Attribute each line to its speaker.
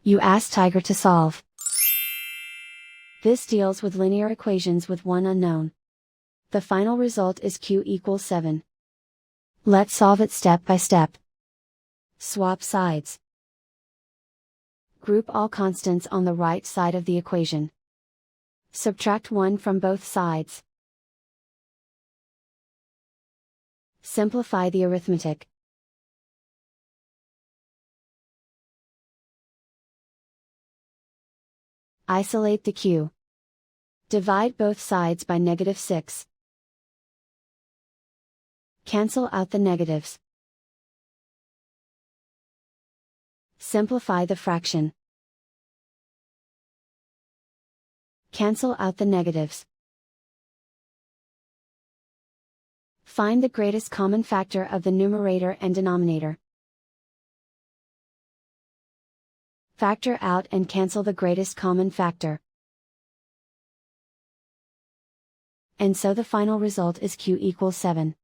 Speaker 1: You ask Tiger to solve. This deals with linear equations with one unknown. The final result is q equals 7. Let's solve it step by step. Swap sides. Group all constants on the right side of the equation. Subtract 1 from both sides. Simplify the arithmetic. Isolate the q. Divide both sides by -6. Cancel out the negatives. Simplify the fraction. Cancel out the negatives. Find the greatest common factor of the numerator and denominator. Factor out and cancel the greatest common factor. And so the final result is q equals 7.